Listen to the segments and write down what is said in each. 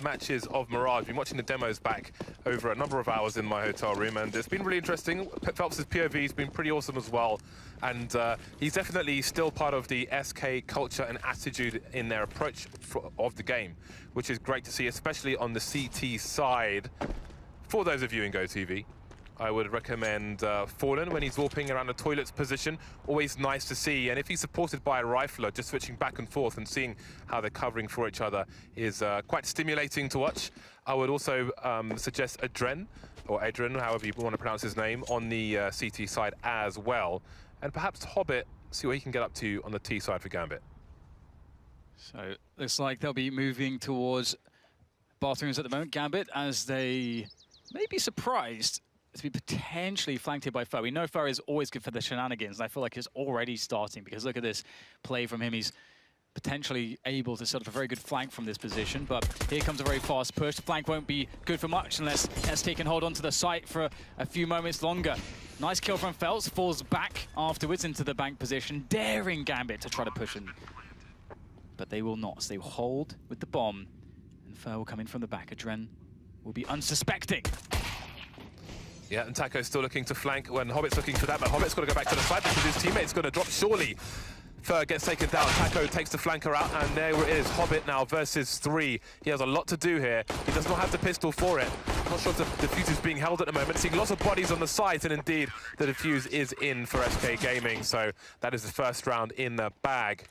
matches of Mirage. Been watching the demos back over a number of hours in my hotel room, and it's been really interesting. Phelps' POV has been pretty awesome as well, and he's definitely still part of the SK culture and attitude in their approach of the game, which is great to see, especially on the CT side. For those of you in GoTV, I would recommend Fallen when he's warping around the toilets position. Always nice to see, and if he's supported by a rifler, just switching back and forth and seeing how they're covering for each other is quite stimulating to watch. I would also suggest Adren, or Adrian, however you want to pronounce his name, on the CT side as well. And perhaps Hobbit, see what he can get up to on the T side for Gambit. So looks like they'll be moving towards bathrooms at the moment, Gambit, as they may be surprised to be potentially flanked here by Fer. We know Fer is always good for the shenanigans, and I feel like it's already starting, because look at this play from him. He's potentially able to set up a very good flank from this position, but here comes a very fast push. Flank won't be good for much unless SK can hold on to the site for a few moments longer. Nice kill from Phelps, falls back afterwards into the bank position, daring Gambit to try to push in. But they will not, so they will hold with the bomb, and Fer will come in from the back. Adren will be unsuspecting. Yeah, and Taco's still looking to flank when Hobbit's looking for that, but Hobbit's got to go back to the side because his teammate's going to drop surely. Fer gets taken down, Taco takes the flanker out, and there it is, Hobbit now versus 3. He has a lot to do here. He does not have the pistol for it. Not sure if the defuse is being held at the moment. Seeing lots of bodies on the sides, and indeed, the defuse is in for SK Gaming, so that is the first round in the bag.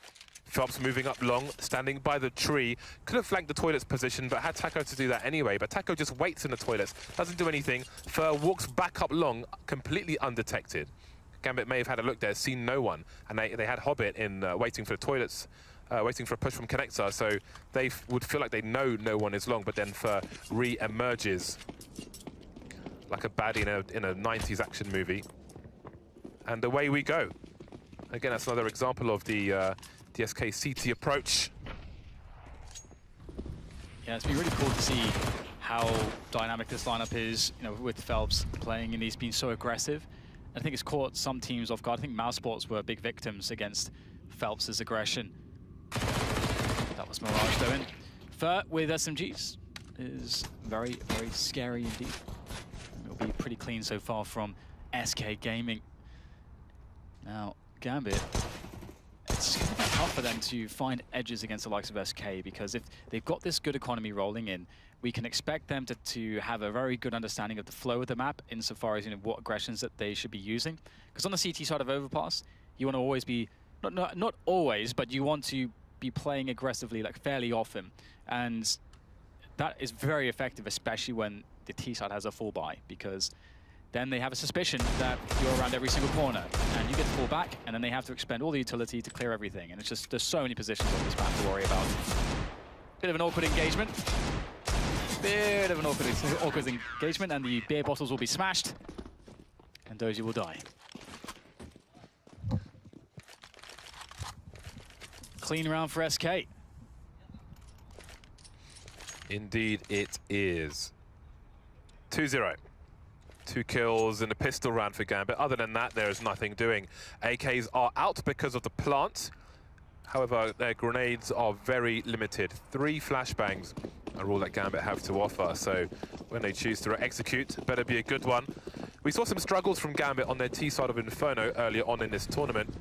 Phelps moving up long, standing by the tree. Could have flanked the toilets position, but had Taco to do that anyway. But Taco just waits in the toilets, doesn't do anything. Fer walks back up long, completely undetected. Gambit may have had a look there, seen no one. And they had Hobbit in waiting for the toilets, waiting for a push from Connector. So they would feel like they know no one is long, but then Fer re-emerges like a baddie in a 90s action movie. And away we go. Again, that's another example of the SK CT approach. Yeah, it's been really cool to see how dynamic this lineup is, you know, with Phelps playing, and he's been so aggressive. I think it's caught some teams off guard. I think Mouse Sports were big victims against Phelps' aggression. That was Mirage though in. Fer with SMGs is very, very scary indeed. It'll be pretty clean so far from SK Gaming. Now, Gambit, it's going to be tough for them to find edges against the likes of SK, because if they've got this good economy rolling in, we can expect them to have a very good understanding of the flow of the map insofar as, you know, what aggressions that they should be using. Because on the CT side of Overpass, you want to always be, not always, but you want to be playing aggressively, like fairly often. And that is very effective, especially when the T side has a full buy, because then they have a suspicion that you're around every single corner, and you get to fall back, and then they have to expend all the utility to clear everything. And it's just, there's so many positions on this map to worry about. Bit of an awkward engagement. Bit of an awkward engagement, and the beer bottles will be smashed, and Doji will die. Clean round for SK. Indeed it is. 2-0. 2 kills in a pistol round for Gambit. Other than that, there is nothing doing. AKs are out because of the plant. However, their grenades are very limited. 3 flashbangs are all that Gambit have to offer. So when they choose to execute, it better be a good one. We saw some struggles from Gambit on their T side of Inferno earlier on in this tournament.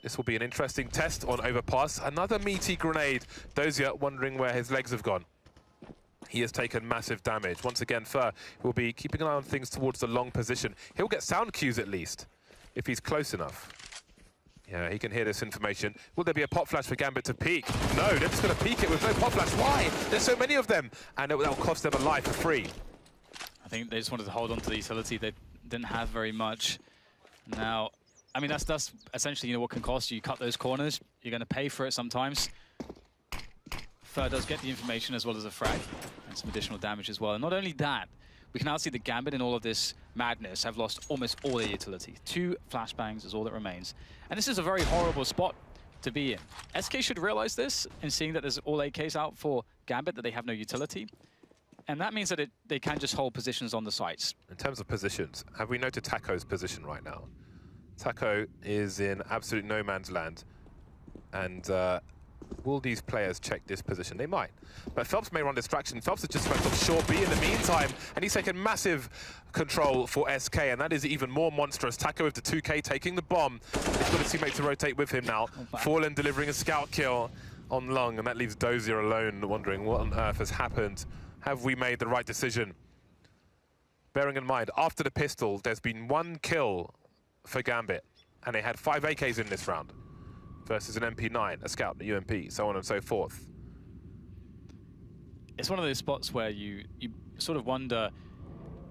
This will be an interesting test on Overpass. Another meaty grenade. Dozier wondering where his legs have gone. He has taken massive damage. Once again, Fer will be keeping an eye on things towards the long position. He'll get sound cues at least, if he's close enough. Yeah, he can hear this information. Will there be a pop flash for Gambit to peek? No, they're just going to peek it with no pop flash. Why? There's so many of them, and that'll cost them a life for free. I think they just wanted to hold on to the utility. They didn't have very much. Now, I mean, that's essentially, you know, what can cost you. You cut those corners, you're going to pay for it sometimes. Fer does get the information as well as a frag, and some additional damage as well. And not only that, we can now see that Gambit in all of this madness have lost almost all their utility. 2 flashbangs is all that remains. And this is a very horrible spot to be in. SK should realize this, in seeing that there's all AKs out for Gambit, that they have no utility. And that means that they can just hold positions on the sites. In terms of positions, have we noted Taco's position right now? Taco is in absolute no man's land. And Will these players check this position? They might. But Phelps may run distraction. Phelps has just went off short B in the meantime, and he's taken massive control for SK, and that is even more monstrous. Taco with the 2K taking the bomb. He's got a teammate to rotate with him now. Fallen delivering a scout kill on Lung, and that leaves Dozier alone, wondering what on earth has happened. Have we made the right decision? Bearing in mind, after the pistol, there's been 1 kill for Gambit, and they had 5 AKs in this round versus an MP9, a scout, a UMP, so on and so forth. It's one of those spots where you sort of wonder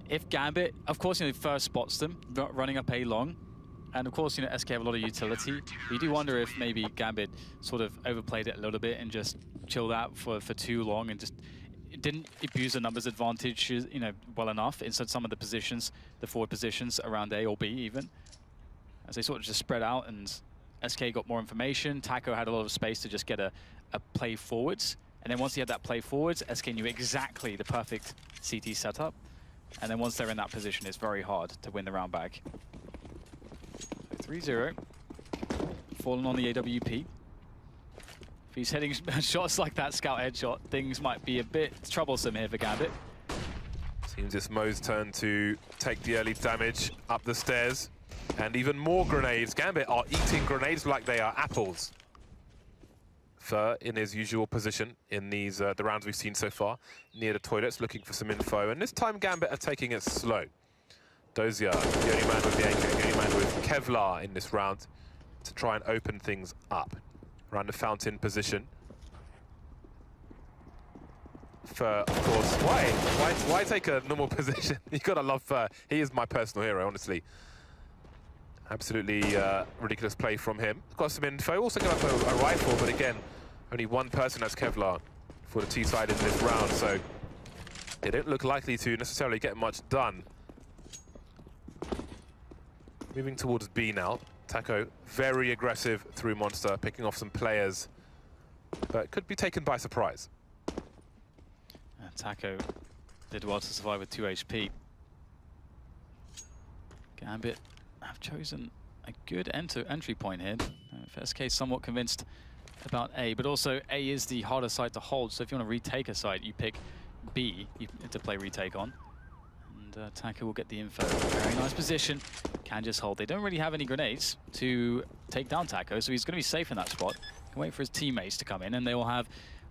if Gambit, of course, first spots them running up A long, and of course, SK have a lot of utility. You do wonder if maybe Gambit sort of overplayed it a little bit and just chilled out for too long and just didn't abuse the numbers advantage, well enough inside some of the positions, the forward positions around A or B even, as they sort of just spread out, and SK got more information. Taco had a lot of space to just get a play forwards. And then once he had that play forwards, SK knew exactly the perfect CT setup. And then once they're in that position, it's very hard to win the round back. So 3-0. Fallen on the AWP. If he's hitting shots like that scout headshot, things might be a bit troublesome here for Gambit. Seems it's Mo's turn to take the early damage up the stairs. And even more grenades. Gambit are eating grenades like they are apples. Fur in his usual position in these the rounds we've seen so far, near the toilets, looking for some info. And this time Gambit are taking it slow. Dozier, the only man with the AK, the only man with Kevlar in this round to try and open things up. Around the fountain position. Fur, of course, why take a normal position? You gotta love Fur. He is my personal hero, honestly. Absolutely ridiculous play from him. Got some info, also got up a rifle, but again, only 1 person has Kevlar for the T side in this round, so they don't look likely to necessarily get much done. Moving towards B now. Taco, very aggressive through Monster, picking off some players, but could be taken by surprise. Taco did well to survive with 2 HP. Gambit have chosen a good entry point here. SK somewhat convinced about A, but also A is the harder side to hold, so if you want to retake a site, you pick B to play retake on. And Taco will get the info. Very nice position. Can just hold. They don't really have any grenades to take down Taco, so he's going to be safe in that spot. Can wait for his teammates to come in, and they will have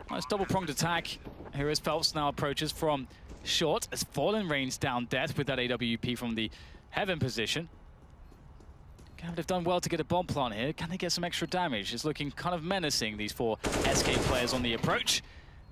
a nice double-pronged attack. Here is Phelps now approaches from short, as Fallen rains down death with that AWP from the heaven position. Gambit have done well to get a bomb plant here. Can they get some extra damage? It's looking kind of menacing, these 4 SK players on the approach.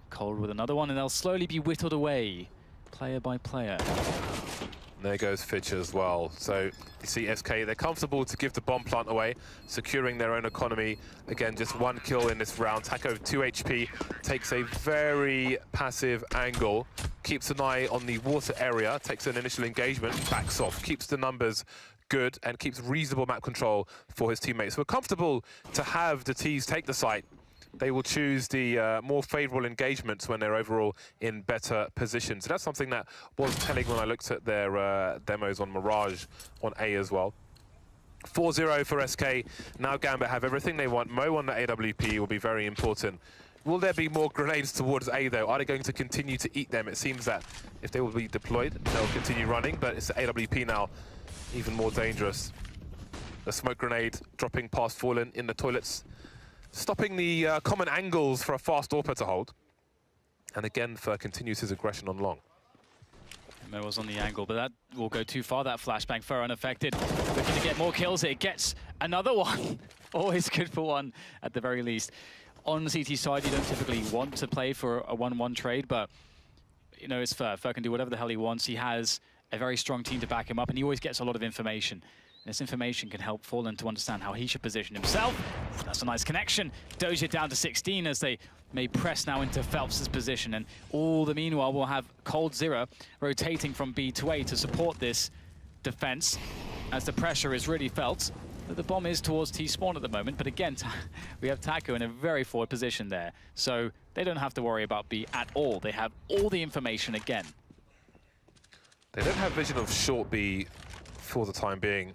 Cold with another one, and they'll slowly be whittled away, player by player. And there goes Fitch as well. So you see SK, they're comfortable to give the bomb plant away, securing their own economy. Again, just 1 kill in this round. Taco, 2 HP, takes a very passive angle, keeps an eye on the water area, takes an initial engagement, backs off, keeps the numbers good, and keeps reasonable map control for his teammates. We're comfortable to have the T's take the site. They will choose the more favorable engagements when they're overall in better positions. So that's something that was telling when I looked at their demos on Mirage on A as well. 4-0 for SK. Now Gambit have everything they want. Mo on the AWP will be very important. Will there be more grenades towards A though? Are they going to continue to eat them? It seems that if they will be deployed, they'll continue running, but it's the AWP now, even more dangerous. The smoke grenade dropping past Fallen in the toilets, stopping the common angles for a fast AWPer to hold. And again, Fur continues his aggression on long. Mo was on the angle, but that will go too far, that flashbang. Fur unaffected, looking to get more kills. It gets another one. Always good for one, at the very least. On the CT side, you don't typically want to play for a 1-1 trade, but it's Fur. Fur can do whatever the hell he wants. He has a very strong team to back him up, and he always gets a lot of information. And this information can help Fallen to understand how he should position himself. That's a nice connection. Dozier down to 16 as they may press now into Phelps' position. And all the meanwhile, we'll have Cold Zero rotating from B to A to support this defense as the pressure is really felt. The bomb is towards T-spawn at the moment, but again, we have Taco in a very forward position there. So they don't have to worry about B at all. They have all the information again. They don't have vision of short B for the time being.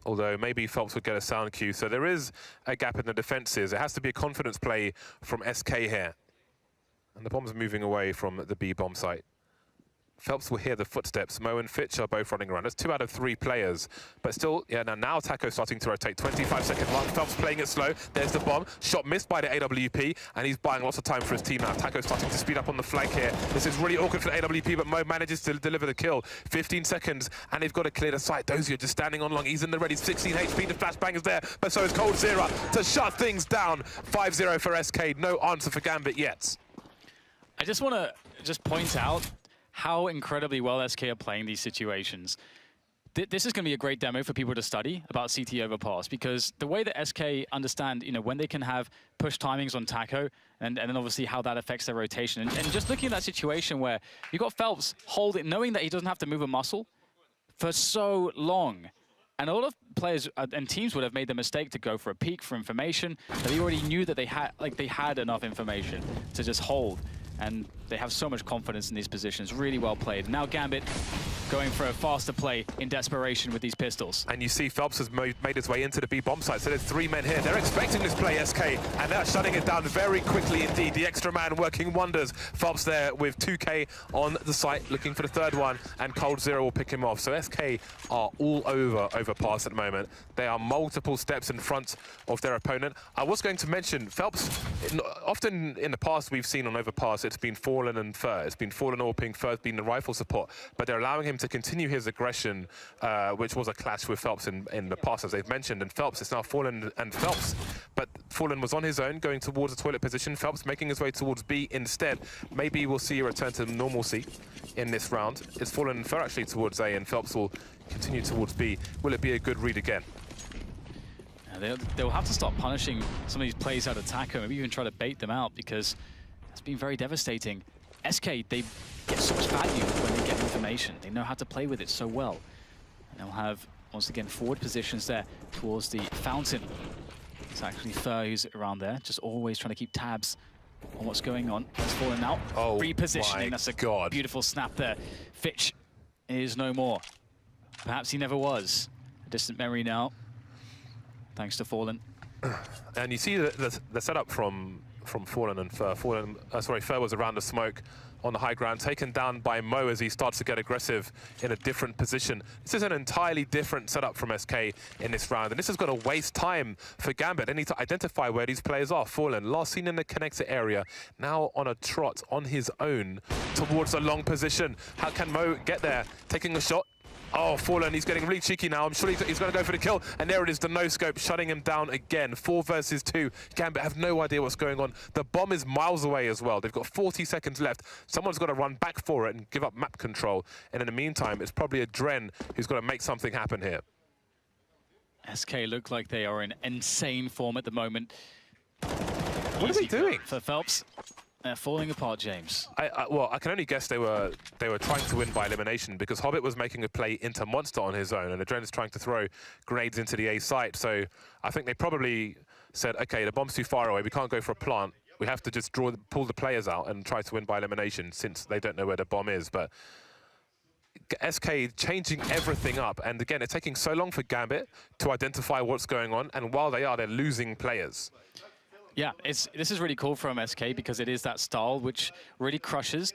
although maybe Phelps would get a sound cue. So there is a gap in the defenses. It has to be a confidence play from SK here. And the bomb's moving away from the B bomb site. Phelps will hear the footsteps. Mo and Fitch are both running around. That's 2 out of 3 players. But still, yeah, now TaCo starting to rotate. 25-second mark. Phelps playing it slow. There's the bomb. Shot missed by the AWP, and he's buying lots of time for his team now. TaCo starting to speed up on the flank here. This is really awkward for the AWP, but Mo manages to deliver the kill. 15 seconds, and they've got to clear the site. Dozier just standing on long. He's in the ready. 16 HP. The flashbang is there, but so is coldzera to shut things down. 5-0 for SK. No answer for Gambit yet. I just want to point out how incredibly well SK are playing these situations. This is going to be a great demo for people to study about CT overpass, because the way that SK understand, when they can have push timings on TaCo, and then obviously how that affects their rotation. And just looking at that situation where you've got Phelps holding, knowing that he doesn't have to move a muscle for so long. And a lot of players and teams would have made the mistake to go for a peek for information, but they already knew that they had enough information to just hold. And they have so much confidence in these positions. Really well played. Now Gambit going for a faster play in desperation with these pistols. And you see Phelps has made his way into the B bomb site. So there's 3 men here. They're expecting this play, SK, and they're shutting it down very quickly indeed. The extra man working wonders. Phelps there with 2K on the site, looking for the 3rd one, and coldzera will pick him off. So SK are all over overpass at the moment. They are multiple steps in front of their opponent. I was going to mention Phelps, often in the past we've seen on overpass, it's been Fallen and Fur. It's been Fallen or Ping, Fur's been the rifle support, but they're allowing him to continue his aggression, which was a clash with Phelps in the past, as they've mentioned. And Phelps, it's now Fallen and Phelps, but Fallen was on his own, going towards the toilet position. Phelps making his way towards B instead. Maybe we'll see a return to normalcy in this round. It's Fallen and Fur actually towards A, and Phelps will continue towards B. Will it be a good read again? They'll have to start punishing some of these plays out of TaCo, maybe even try to bait them out, because it's been very devastating. SK, they get so much value when they get information. They know how to play with it so well. And they'll have, once again, forward positions there towards the fountain. It's actually Fur who's around there, just always trying to keep tabs on what's going on. It's Fallen out. Oh, repositioning. That's a beautiful snap there. Fitch is no more. Perhaps he never was. A distant memory now, thanks to Fallen. And you see the setup from Fallen and Fur. Fur was around the smoke on the high ground, taken down by Mo as he starts to get aggressive in a different position. This is an entirely different setup from SK in this round, and this is going to waste time for Gambit. They need to identify where these players are. Fallen, last seen in the connector area, now on a trot on his own towards a long position. How can Mo get there? Taking a shot. Oh, Fallen, he's getting really cheeky now. I'm sure he's going to go for the kill. And there it is, the no-scope, shutting him down again. 4 versus 2. Gambit have no idea what's going on. The bomb is miles away as well. They've got 40 seconds left. Someone's got to run back for it and give up map control. And in the meantime, it's probably a Dren who's got to make something happen here. SK look like they are in insane form at the moment. What are they doing? For Phelps. They're falling apart, James. Well, I can only guess they were trying to win by elimination, because Hobbit was making a play into Monster on his own, and Adren's trying to throw grenades into the A site. So I think they probably said, okay, the bomb's too far away. We can't go for a plant. We have to just pull the players out and try to win by elimination, since they don't know where the bomb is. But SK changing everything up, and again, it's taking so long for Gambit to identify what's going on, and while they're losing players. Yeah, this is really cool from SK, because it is that style which really crushes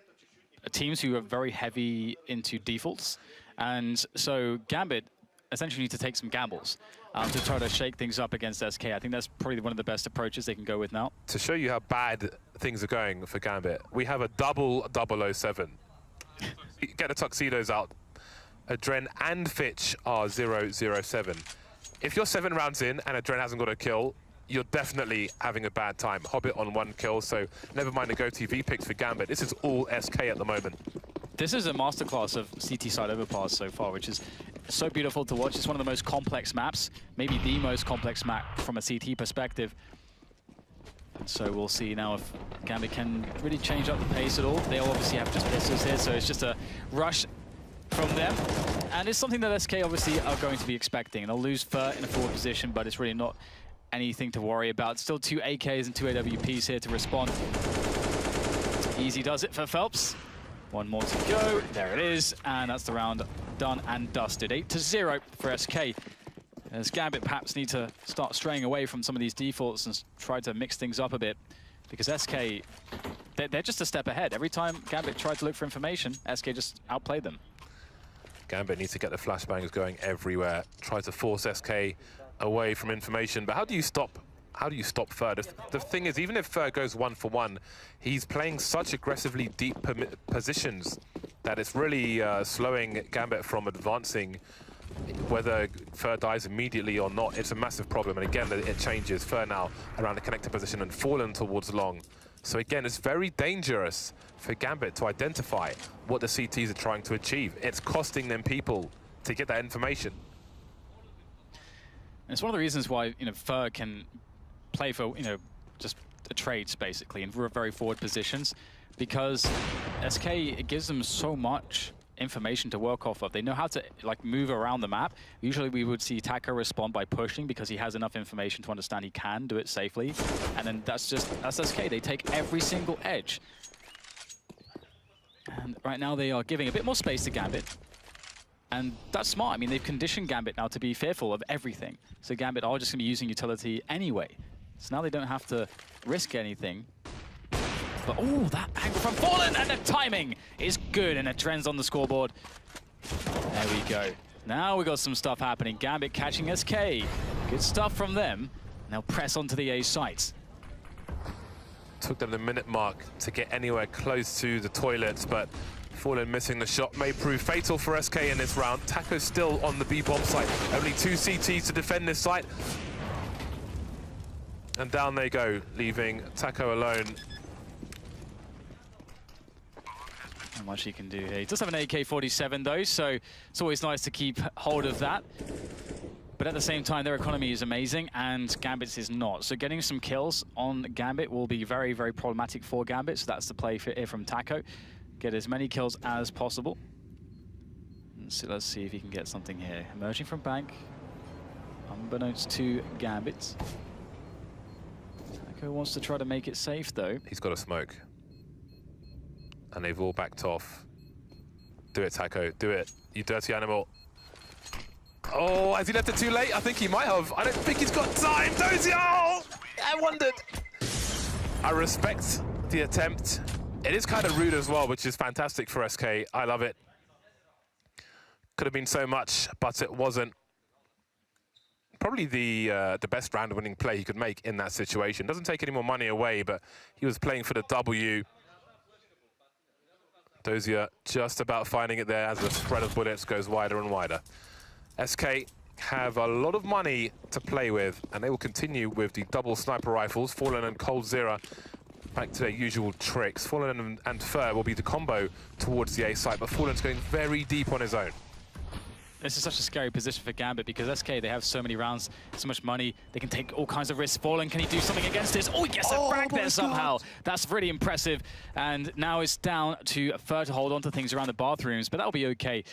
teams who are very heavy into defaults. And so Gambit essentially need to take some gambles to try to shake things up against SK. I think that's probably one of the best approaches they can go with now. To show you how bad things are going for Gambit, we have a double 007. Get the tuxedos out. Adren and Fitch are 007. If you're 7 rounds in and Adren hasn't got a kill, you're definitely having a bad time. Hobbit on 1 kill, so never mind the GoTV picks for Gambit. This is all SK at the moment. This is a masterclass of CT side overpass so far, which is so beautiful to watch. It's one of the most complex maps, maybe the most complex map from a CT perspective. And so we'll see now if Gambit can really change up the pace at all. They obviously have just pistols here, so it's just a rush from them. And it's something that SK obviously are going to be expecting. And they'll lose Fur in a forward position, but it's really not anything to worry about. Still 2 AKs and 2 AWPs here to respond. Easy does it for Phelps. 1 more to go. There it is. And that's the round done and dusted. 8-0 for SK. As Gambit perhaps need to start straying away from some of these defaults and try to mix things up a bit, because SK, they're just a step ahead. Every time Gambit tried to look for information, SK just outplayed them. Gambit needs to get the flashbangs going everywhere, try to force SK away from information. But how do you stop Fer? The thing is, even if Fer goes 1-for-1, he's playing such aggressively deep positions that it's really slowing Gambit from advancing. Whether Fer dies immediately or not, it's a massive problem. And again, it changes. Fer now around the connector position and Fallen towards long. So again, it's very dangerous for Gambit to identify what the CTs are trying to achieve. It's costing them people to get that information. And it's one of the reasons why, you know, Fer can play for, you know, just trades basically in very forward positions, because SK, it gives them so much information to work off of. They know how to like move around the map. Usually we would see Taco respond by pushing because he has enough information to understand he can do it safely. And then that's SK. They take every single edge. And right now they are giving a bit more space to Gambit. And that's smart. I mean, they've conditioned Gambit now to be fearful of everything. So Gambit are just going to be using utility anyway. So now they don't have to risk anything. But oh, that angle from Fallen, and the timing is good, and it trends on the scoreboard. There we go. Now we got some stuff happening. Gambit catching SK. Good stuff from them. And they'll press onto the A site. Took them the minute mark to get anywhere close to the toilets, but Fallen missing the shot may prove fatal for SK in this round. Taco's still on the B bomb site. Only 2 CTs to defend this site. And down they go, leaving Taco alone. Not much he can do here. He does have an AK-47 though, so it's always nice to keep hold of that. But at the same time, their economy is amazing, and Gambit's is not. So getting some kills on Gambit will be very, very problematic for Gambit. So that's the play here from Taco. Get as many kills as possible. So let's see if he can get something here. Emerging from bank, unbeknownst to Gambit. Taco wants to try to make it safe though. He's got a smoke. And they've all backed off. Do it, Taco. Do it. You dirty animal. Oh, has he left it too late? I think he might have. I don't think he's got time. Dozy! Oh! I wondered. I respect the attempt. It is kind of rude as well, which is fantastic for SK. I love it. Could have been so much, but it wasn't. Probably the best round-winning play he could make in that situation. Doesn't take any more money away, but he was playing for the W. Dozier just about finding it there as the spread of bullets goes wider and wider. SK have a lot of money to play with, and they will continue with the double sniper rifles. Fallen and coldzera back to their usual tricks. Fallen and Fer will be the combo towards the A site, but Fallen's going very deep on his own. This is such a scary position for Gambit because SK, they have so many rounds, so much money, they can take all kinds of risks. Fallen, can he do something against this? Oh, he gets a frag there somehow. That's really impressive. And now it's down to Fer to hold on to things around the bathrooms, but that'll be okay.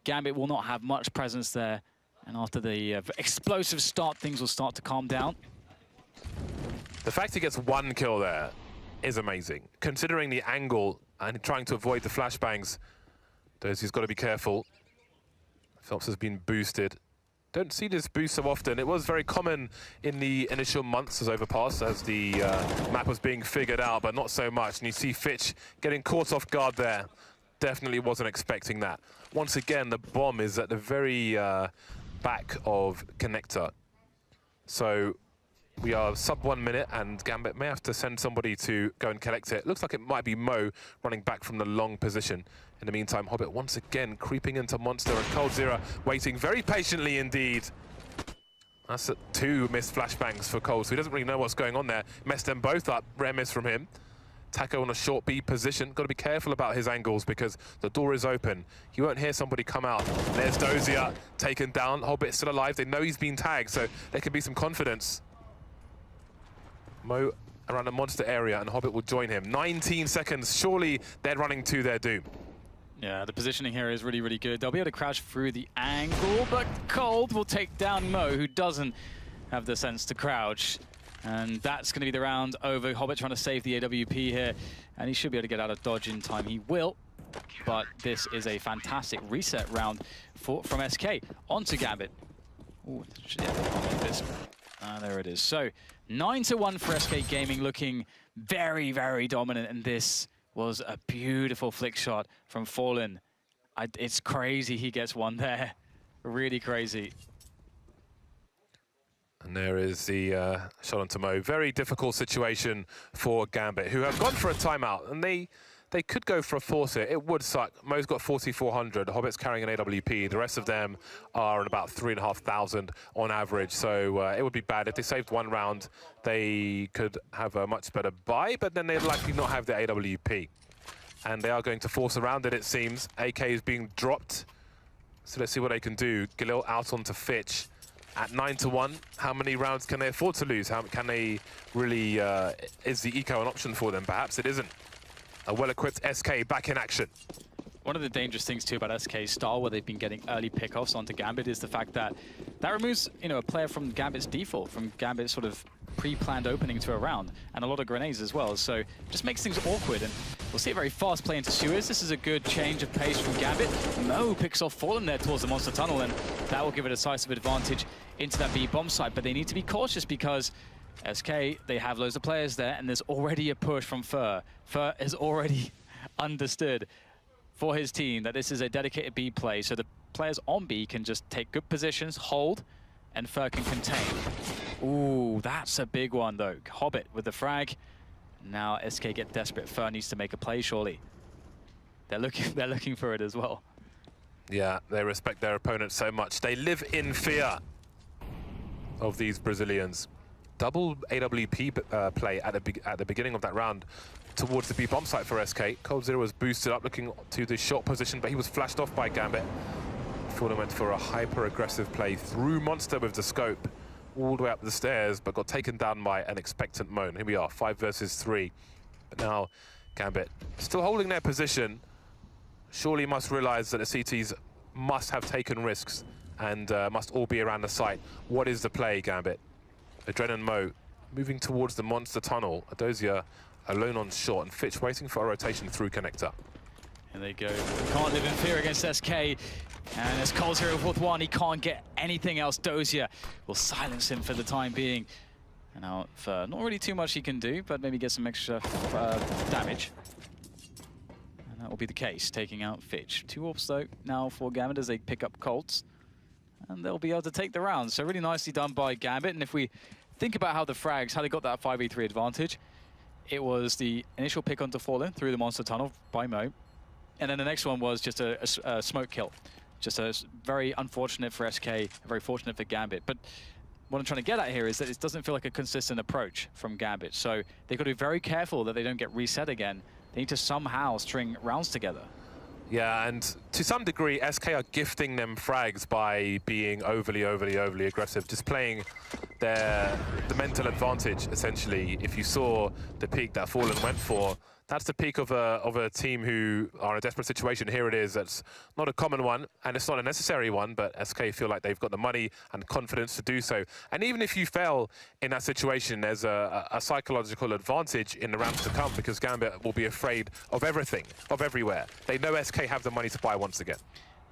Gambit will not have much presence there. And after the explosive start, things will start to calm down. The fact he gets 1 kill there is amazing. Considering the angle and trying to avoid the flashbangs, Dozier's got to be careful. Phelps has been boosted. Don't see this boost so often. It was very common in the initial months as Overpass, as the map was being figured out, but not so much. And you see Fitch getting caught off guard there. Definitely wasn't expecting that. Once again, the bomb is at the very back of connector. So we are sub 1 minute, and Gambit may have to send somebody to go and collect it. Looks like it might be Mo running back from the long position. In the meantime, Hobbit once again creeping into Monster, and coldzera waiting very patiently indeed. That's 2 missed flashbangs for Cold, so he doesn't really know what's going on there. Messed them both up. Rare miss from him. Taco on a short B position. Got to be careful about his angles because the door is open. You won't hear somebody come out. There's Dozier taken down. Hobbit still alive. They know he's been tagged, so there can be some confidence. Mo around the Monster area, and Hobbit will join him. 19 seconds. Surely they're running to their doom. Yeah, the positioning here is really, really good. They'll be able to crash through the angle, but Cold will take down Mo, who doesn't have the sense to crouch. And that's going to be the round over. Hobbit trying to save the AWP here, and he should be able to get out of dodge in time. He will, but this is a fantastic reset round from SK. Onto Gambit. Ooh, there it is. So 9-1 for SK Gaming, looking very, very dominant. And this was a beautiful flick shot from Fallen. It's crazy he gets one there. Really crazy. And there is the shot onto Mo. Very difficult situation for Gambit, who have gone for a timeout. And they could go for a force here. It would suck. Mo's got 4,400. Hobbit's carrying an AWP. The rest of them are at about 3,500 on average. So it would be bad. If they saved one round, they could have a much better buy, but then they'd likely not have the AWP. And they are going to force around it, it seems. AK is being dropped. So let's see what they can do. Galil out onto Fitch. At 9-1, how many rounds can they afford to lose? How can they really, is the eco an option for them? Perhaps it isn't. A well-equipped SK back in action. One of the dangerous things too about SK's style, where they've been getting early pickoffs onto Gambit, is the fact that that removes, a player from Gambit's default, from Gambit's sort of pre-planned opening to a round, and a lot of grenades as well. So just makes things awkward, and we'll see a very fast play into Suez. This is a good change of pace from Gambit. Mo picks off Fallen there towards the monster tunnel, and that will give it a decisive advantage into that B bomb site. But they need to be cautious because SK, they have loads of players there, and there's already a push from Fur. Fur has already understood for his team that this is a dedicated B play, so the players on B can just take good positions, hold, and Fur can contain. Ooh, that's a big one though. Hobbit with the frag. Now SK get desperate. Fur needs to make a play, surely. They're looking for it as well. Yeah, they respect their opponent so much. They live in fear of these Brazilians. Double AWP play at the beginning of that round towards the B bomb site for SK. coldzera was boosted up, looking to the short position, but he was flashed off by Gambit. Fallen went for a hyper-aggressive play through Monster with the scope, all the way up the stairs, but got taken down by an expectant Moan. Here we are, 5 versus 3. But now Gambit still holding their position. Surely must realize that the CTs must have taken risks and must all be around the site. What is the play, Gambit? Adren and Mo moving towards the monster tunnel. Adosia alone on short, and Fitch waiting for a rotation through connector. And they go. Can't live in fear against SK. And as coldzera with one, he can't get anything else. Dozier will silence him for the time being. And now for not really too much he can do, but maybe get some extra damage. And that will be the case, taking out Fitch. 2 orbs though now for Gambit as they pick up Colts. And they'll be able to take the round. So really nicely done by Gambit. And if we think about how they got that 5v3 advantage, it was the initial pick onto Fallen through the monster tunnel by Mo. And then the next one was just a smoke kill. Just a very unfortunate for SK, very fortunate for Gambit. But what I'm trying to get at here is that it doesn't feel like a consistent approach from Gambit. So they've got to be very careful that they don't get reset again. They need to somehow string rounds together. Yeah, and to some degree, SK are gifting them frags by being overly aggressive, just playing the mental advantage, essentially. If you saw the peak that Fallen went for, that's the peak of a team who are in a desperate situation. Here it is. That's not a common one, and it's not a necessary one, but SK feel like they've got the money and confidence to do so. And even if you fail in that situation, there's a psychological advantage in the rounds to come, because Gambit will be afraid of everything, of everywhere. They know SK have the money to buy once again.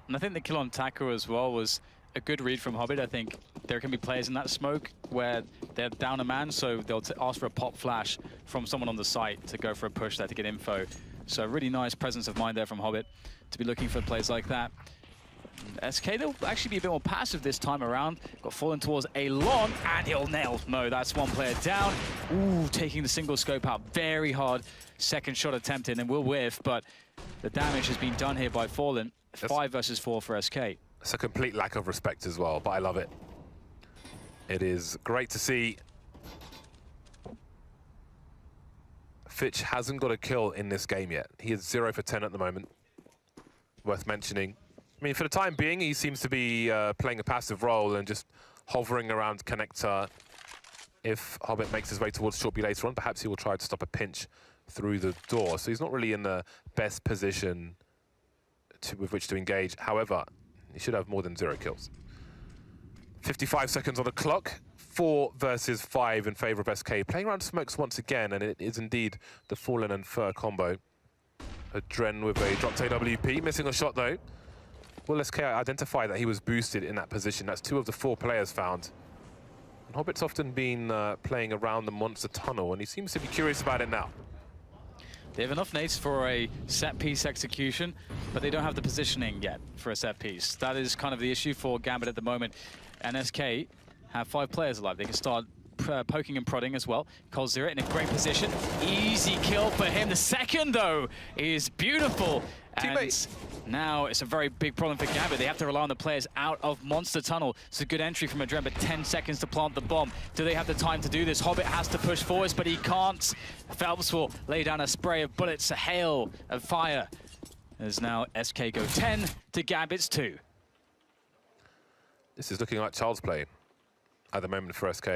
And I think the kill on Taco as well was a good read from Hobbit. I think there can be players in that smoke where they're down a man, so they'll ask for a pop flash from someone on the site to go for a push there to get info. So really nice presence of mind there from Hobbit to be looking for plays like that. And SK, they'll actually be a bit more passive this time around. Got Fallen towards a long, and he'll nail Mo. That's one player down. Ooh, taking the single scope out. Very hard second shot attempted, and will whiff, but the damage has been done here by Fallen. 5 versus 4 for SK. It's a complete lack of respect as well, but I love it. It is great to see. Fitch hasn't got a kill in this game yet. He is 0 for 10 at the moment. Worth mentioning. I mean, for the time being, he seems to be playing a passive role and just hovering around connector. If Hobbit makes his way towards short B later on, perhaps he will try to stop a pinch through the door. So he's not really in the best position with which to engage. However, he should have more than 0 kills. 55 seconds on the clock. 4 versus 5 in favor of SK. Playing around smokes once again, and it is indeed the Fallen and Fur combo. Adren with a dropped AWP, missing a shot though. Will SK identify that he was boosted in that position? That's 2 of the 4 players found. And Hobbit's often been playing around the monster tunnel, and he seems to be curious about it now. They have enough nades for a set-piece execution, but they don't have the positioning yet for a set-piece. That is kind of the issue for Gambit at the moment. And SK have 5 players alive. They can start poking and prodding as well. Coldzera in a great position. Easy kill for him. The second, though, is beautiful. Teammates. And now it's a very big problem for Gambit. They have to rely on the players out of Monster Tunnel. It's a good entry from Adren, but 10 seconds to plant the bomb. Do they have the time to do this? Hobbit has to push forwards, but he can't. Phelps will lay down a spray of bullets, a hail of fire. As now SK go 10 to Gambit's 2. This is looking like child's play at the moment for SK.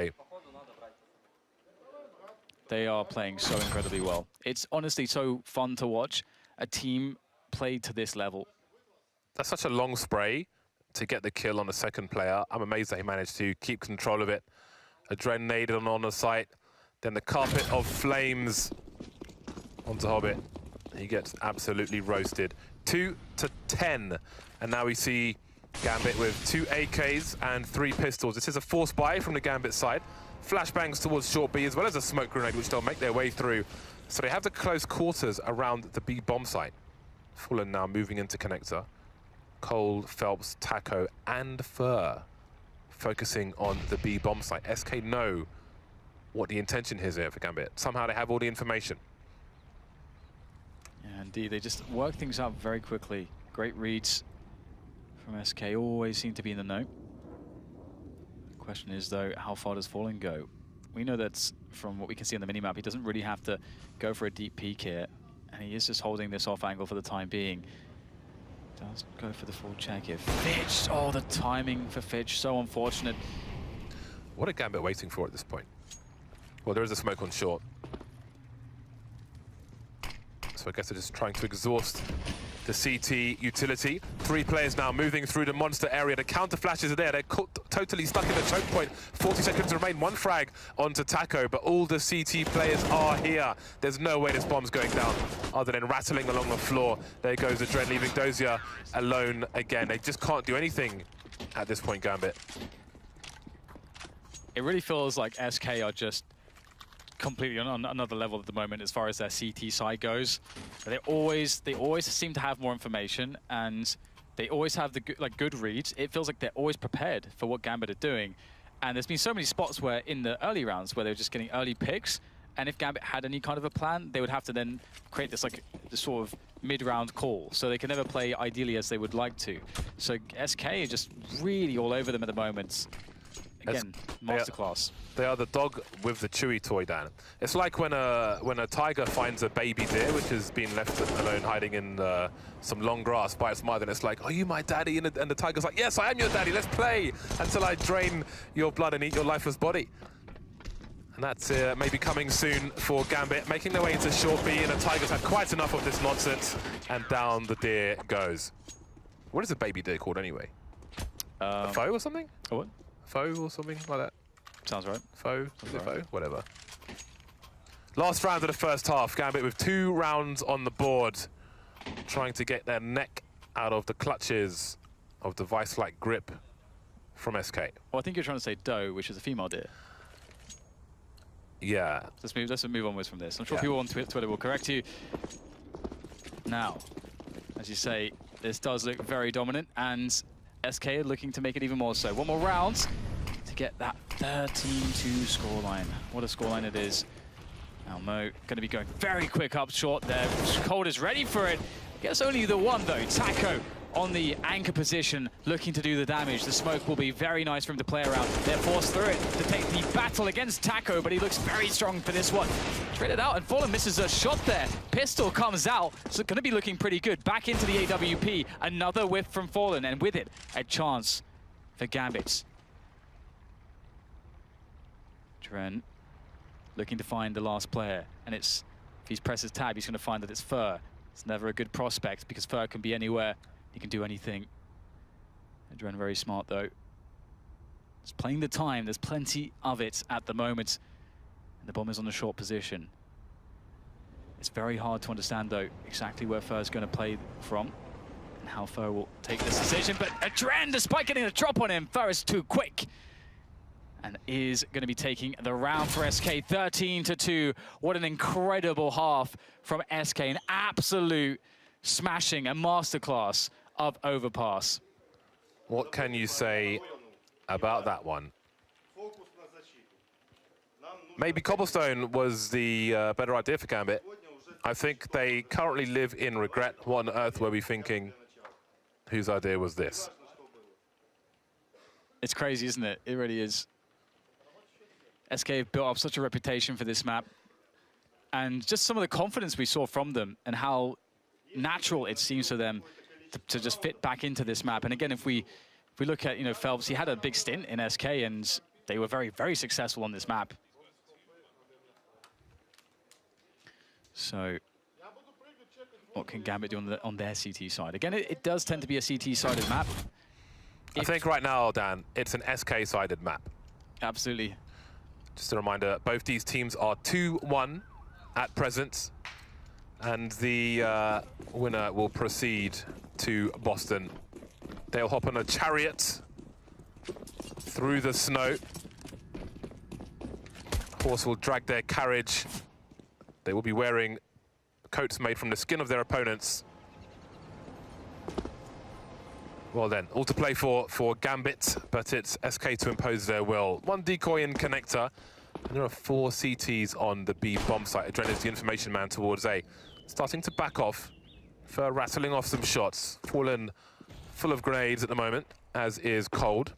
They are playing so incredibly well. It's honestly so fun to watch a team play to this level. That's such a long spray to get the kill on the second player. I'm amazed that he managed to keep control of it. Adren naded on the site. Then the carpet of flames onto Hobbit. He gets absolutely roasted. 2 to 10. And now we see Gambit with 2 AKs and 3 pistols. This is a forced buy from the Gambit side. Flashbangs towards short B, as well as a smoke grenade, which they'll make their way through. So they have the close quarters around the B bomb site. Fallen now moving into connector. Cole, Phelps, Taco, and Fur focusing on the B bomb site. SK know what the intention is here for Gambit. Somehow they have all the information. Yeah, indeed, they just work things out very quickly. Great reads from SK, always seem to be in the know. The question is, though, how far does Fallen go? We know that from what we can see on the minimap, he doesn't really have to go for a deep peek here, and he is just holding this off angle for the time being. Does go for the full check here. Fitch, oh, the timing for Fitch, so unfortunate. What are Gambit waiting for at this point? Well, there is a smoke on short. So I guess they're just trying to exhaust the CT utility. 3 players now moving through the monster area. The counter flashes are there. They're totally stuck in the choke point. 40 seconds remain. 1 frag onto Taco, but all the CT players are here. There's no way this bomb's going down other than rattling along the floor. There goes Adren, leaving Dozier alone again. They just can't do anything at this point, Gambit. It really feels like SK are just completely on another level at the moment as far as their CT side goes. They always seem to have more information, and they always have the good reads. It feels like they're always prepared for what Gambit are doing. And there's been so many spots where in the early rounds where they're just getting early picks, and if Gambit had any kind of a plan, they would have to then create this this sort of mid-round call. So they can never play ideally as they would like to. So SK are just really all over them at the moment. Again, masterclass. They are the dog with the chewy toy, Dan. It's like when a tiger finds a baby deer, which has been left alone hiding in some long grass by its mother, and it's like, are you my daddy? And the tiger's like, yes, I am your daddy, let's play until I drain your blood and eat your lifeless body. And that's maybe coming soon for Gambit, making their way into short B, and the Tigers had quite enough of this nonsense, and down the deer goes. What is a baby deer called anyway? A foe or something? A what? Foe or something like that? Sounds right. Foe? Is it foe? Whatever. Last round of the first half. Gambit with 2 rounds on the board, trying to get their neck out of the clutches of the vice-like grip from SK. Well, I think you're trying to say doe, which is a female deer. Yeah. Let's move onwards from this. I'm sure people on Twitter will correct you. Now, as you say, this does look very dominant, and SK are looking to make it even more so. 1 more round to get that 13-2 scoreline. What a scoreline it is. Now Mo going to be going very quick up short there. Cold is ready for it. Gets only the 1 though. Taco on the anchor position, looking to do the damage. The smoke will be very nice for him to play around. They're forced through it to take the battle against Taco, but he looks very strong for this one. Traded out, and Fallen misses a shot there. Pistol comes out, so going to be looking pretty good. Back into the AWP, another whiff from Fallen, and with it, a chance for Gambit. Dren looking to find the last player, and if he presses tab, he's going to find that it's Fur. It's never a good prospect, because Fur can be anywhere. He can do anything. Adren very smart though. Just playing the time. There's plenty of it at the moment. And the bomb is on the short position. It's very hard to understand though exactly where Fur's going to play from. And how Fer will take this decision, but Adren, despite getting a drop on him, Fer is too quick. And is going to be taking the round for SK, 13-2. What an incredible half from SK, an absolute smashing, a masterclass of overpass. What can you say about that one? Maybe Cobblestone was the better idea for Gambit. I think they currently live in regret. What on earth were we thinking? Whose idea was this? It's crazy, isn't it? It really is. SK have built up such a reputation for this map. And just some of the confidence we saw from them and how natural it seems to them to just fit back into this map. And again, if we look at, Phelps, he had a big stint in SK and they were very, very successful on this map. So what can Gambit do on their CT side? Again, it does tend to be a CT-sided map. I think right now, Dan, it's an SK-sided map. Absolutely. Just a reminder, both these teams are 2-1 at present. And the winner will proceed to Boston. They'll hop on a chariot through the snow. Horse will drag their carriage. They will be wearing coats made from the skin of their opponents. Well then, all to play for Gambit, but it's SK to impose their will. One decoy in connector, and there are 4 CTs on the B bomb site. Adren is the information man towards A. Starting to back off, Fer rattling off some shots. Fallen full of grenades at the moment, as is Cold.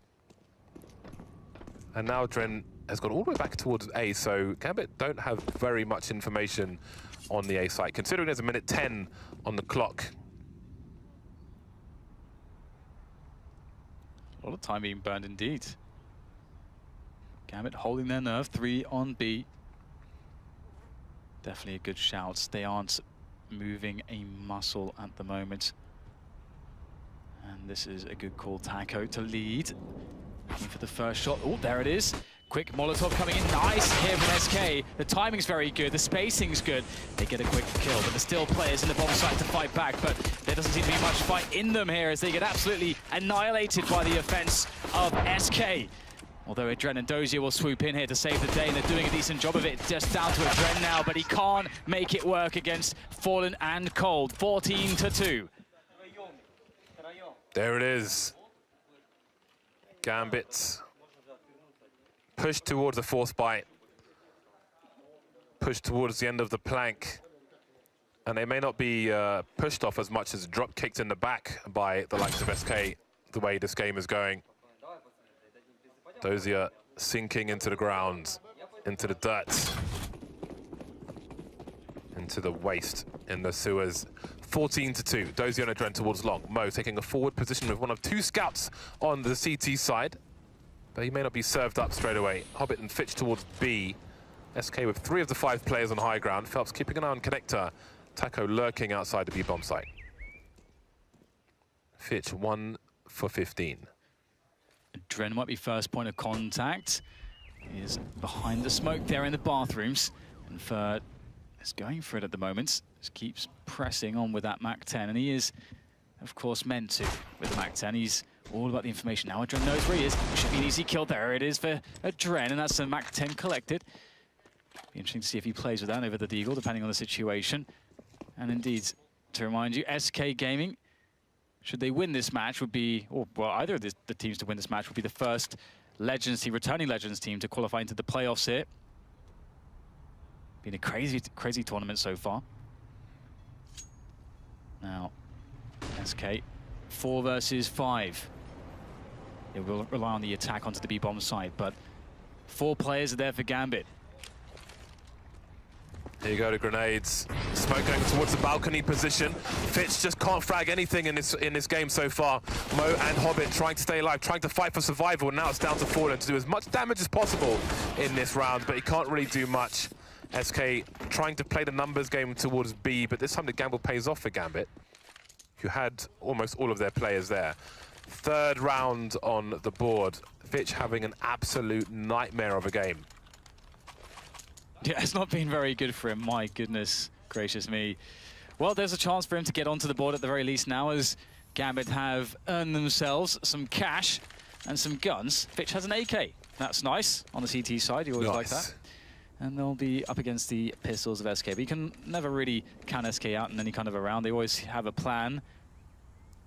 And now Adren has gone all the way back towards A, so Gambit don't have very much information on the A site, considering there's a minute 10 on the clock. A lot of time being burned indeed. Gambit holding their nerve, 3 on B. Definitely a good shout. They aren't moving a muscle at the moment. And this is a good call, Taco to lead. Looking for the first shot. Oh, there it is. Quick Molotov coming in. Nice here from SK. The timing's very good. The spacing's good. They get a quick kill, but there's still players in the bomb site to fight back. But there doesn't seem to be much fight in them here as they get absolutely annihilated by the offense of SK. Although Adren and Dozier will swoop in here to save the day, and they're doing a decent job of it. Just down to Adren now, but he can't make it work against Fallen and Cold. 14-2. There it is. Gambit pushed towards the force bite. Pushed towards the end of the plank. And they may not be pushed off as much as drop kicked in the back by the likes of SK, the way this game is going. Dozier sinking into the ground, into the dirt, into the waste in the sewers. 14-2, Dozier and Adren towards long. Mo taking a forward position with one of 2 scouts on the CT side, but he may not be served up straight away. Hobbit and Fitch towards B. SK with 3 of the 5 players on high ground. Phelps keeping an eye on connector. Taco lurking outside the B bomb site. Fitch 1 for 15. Adren might be first point of contact. He is behind the smoke there in the bathrooms. And Fer is going for it at the moment. Just keeps pressing on with that MAC-10. And he is, of course, meant to with the MAC-10. He's all about the information. Now Adren knows where he is. Should be an easy kill. There it is for Adren. And that's the MAC-10 collected. Be interesting to see if he plays with that over the Deagle, depending on the situation. And indeed, to remind you, SK Gaming, should they win this match, would be, or well, either of the teams to win this match would be the first Legends team, returning Legends team to qualify into the playoffs here. Been a crazy, crazy tournament so far. Now, SK, 4 versus 5. They will rely on the attack onto the B-bomb side, but 4 players are there for Gambit. Here you go, the grenades. Smoke going towards the balcony position. Fitch just can't frag anything in this game so far. Mo and Hobbit trying to stay alive, trying to fight for survival, and now it's down to Fallen to do as much damage as possible in this round, but he can't really do much. SK trying to play the numbers game towards B, but this time the gamble pays off for Gambit, who had almost all of their players there. 3rd round on the board. Fitch having an absolute nightmare of a game. Yeah, it's not been very good for him. My goodness gracious me. Well, there's a chance for him to get onto the board at the very least now, as Gambit have earned themselves some cash and some guns. Fitch has an AK. That's nice on the CT side. You always like that. And they'll be up against the pistols of SK. But you can never really count SK out in any kind of a round. They always have a plan.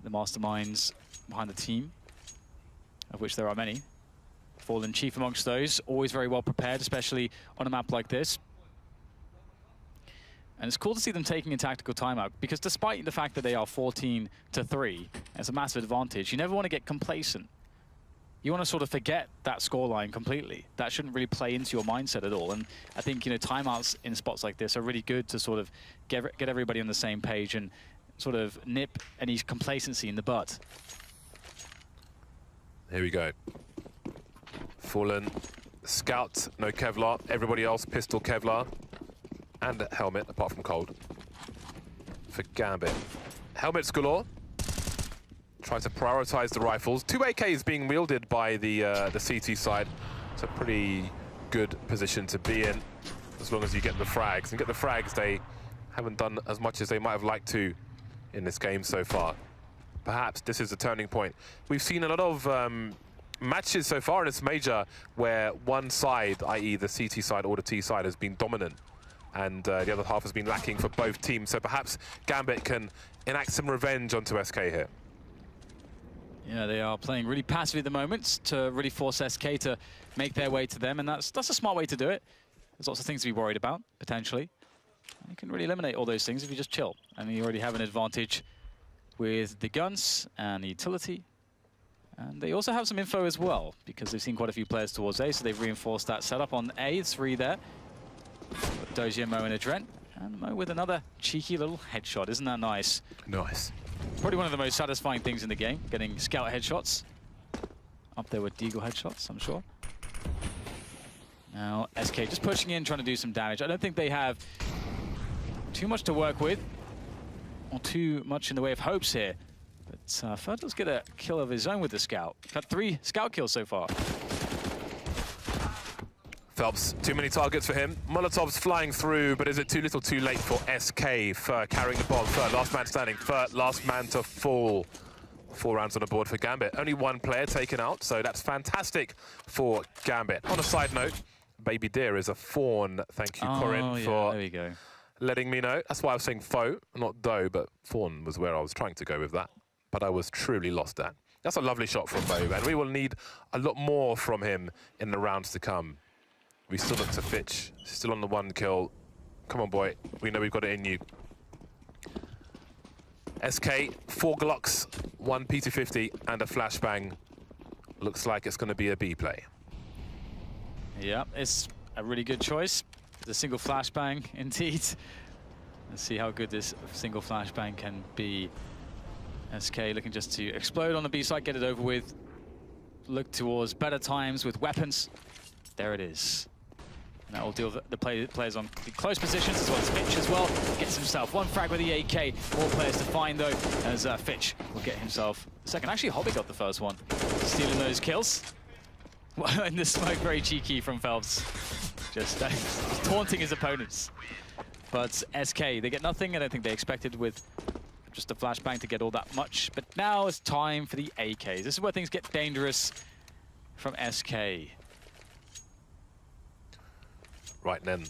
The masterminds behind the team, of which there are many. Fallen chief amongst those. Always very well prepared, especially on a map like this. And it's cool to see them taking a tactical timeout, because despite the fact that they are 14-3, it's a massive advantage, you never want to get complacent. You want to sort of forget that scoreline completely. That shouldn't really play into your mindset at all. And I think, you know, timeouts in spots like this are really good to sort of get everybody on the same page and sort of nip any complacency in the bud. Here we go. Fallen, Scout, no Kevlar. Everybody else, pistol, Kevlar. And a helmet, apart from cold. For Gambit. Helmets galore. Try to prioritize the rifles. 2 AKs being wielded by the CT side. It's a pretty good position to be in, as long as you get the frags. And get the frags, they haven't done as much as they might have liked to in this game so far. Perhaps this is a turning point. We've seen a lot of matches so far in this major where one side, i.e. the CT side or the T side, has been dominant. And the other half has been lacking for both teams. So perhaps Gambit can enact some revenge onto SK here. Yeah, they are playing really passively at the moment to really force SK to make their way to them. And that's a smart way to do it. There's lots of things to be worried about, potentially. And you can really eliminate all those things if you just chill. And you already have an advantage with the guns and the utility. And they also have some info as well, because they've seen quite a few players towards A, so they've reinforced that setup on A. 3 there. Dozier, Mo, and Adrent. And Mo with another cheeky little headshot. Isn't that nice? Nice. Probably one of the most satisfying things in the game, getting scout headshots. Up there with Deagle headshots, I'm sure. Now, SK just pushing in, trying to do some damage. I don't think they have too much to work with, or too much in the way of hopes here. But Fertil's get a kill of his own with the scout. Got 3 scout kills so far. Phelps, too many targets for him. Molotov's flying through, but is it too little too late for SK? Fer carrying the bomb. Fer, last man standing. Fer, last man to fall. 4 rounds on the board for Gambit. Only 1 player taken out, so that's fantastic for Gambit. On a side note, Baby Deer is a fawn. Thank you, Corinne, for there we go. letting me know. That's why I was saying foe, not doe, but fawn was where I was trying to go with that. But I was truly lost at. That's a lovely shot from Bo, and we will need a lot more from him in the rounds to come. We still look to Fitch, still on the 1 kill. Come on, boy. We know we've got it in you. SK, 4 Glocks, 1 P250, and a flashbang. Looks like it's going to be a B play. Yeah, it's a really good choice. The single flashbang, indeed. Let's see how good this single flashbang can be. SK looking just to explode on the B side, get it over with. Look towards better times with weapons. There it is. And that will deal with the players on the close positions, as well as Fitch as well. Gets himself 1 frag with the AK. More players to find, though, as Fitch will get himself the second. Actually, Hobbit got the first one. Stealing those kills. In the smoke, very cheeky from Phelps. Just taunting his opponents. But SK, they get nothing. I don't think they expected with just a flashbang to get all that much. But now it's time for the AKs. This is where things get dangerous from SK. Right then,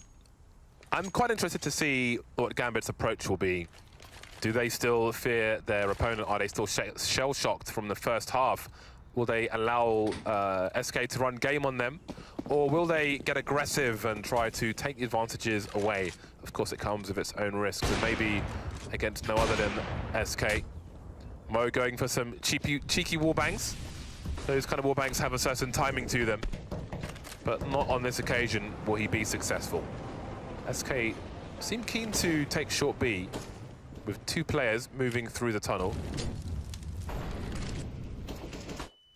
I'm quite interested to see what Gambit's approach will be. Do they still fear their opponent? Are they still shell-shocked from the first half? Will they allow SK to run game on them? Or will they get aggressive and try to take the advantages away? Of course, it comes with its own risks, and maybe against no other than SK. Mo going for some cheeky wallbangs. Those kind of wallbangs have a certain timing to them. But not on this occasion will he be successful. SK seem keen to take short B with 2 players moving through the tunnel.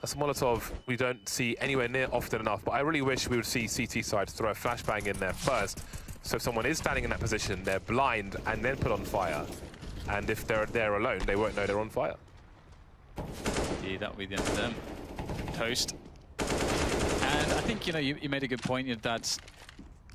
That's a Molotov we don't see anywhere near often enough, but I really wish we would see CT side throw a flashbang in there first. So if someone is standing in that position, they're blind and then put on fire. And if they're there alone, they won't know they're on fire. Yeah, that will be the end of them. Toast. And I think, you know, you made a good point that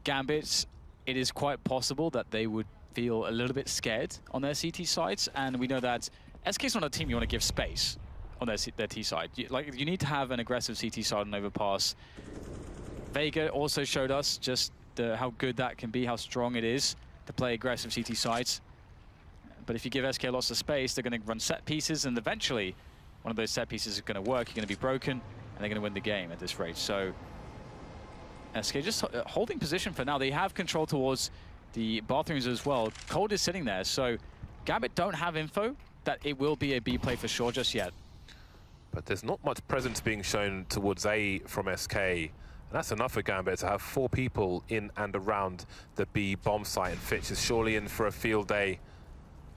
Gambit, it is quite possible that they would feel a little bit scared on their CT sides. And we know that SK's not a team you want to give space on their T side. You need to have an aggressive CT side on overpass. Vega also showed us just how good that can be, how strong it is to play aggressive CT sides. But if you give SK lots of space, they're going to run set pieces, and eventually one of those set pieces is going to work, you're going to be broken, and they're going to win the game at this rate. So SK just holding position for now. They have control towards the bathrooms as well. Cold is sitting there, so Gambit don't have info that it will be a B play for sure just yet. But there's not much presence being shown towards A from SK. And that's enough for Gambit to have 4 people in and around the B bomb site. And Fitch is surely in for a field day.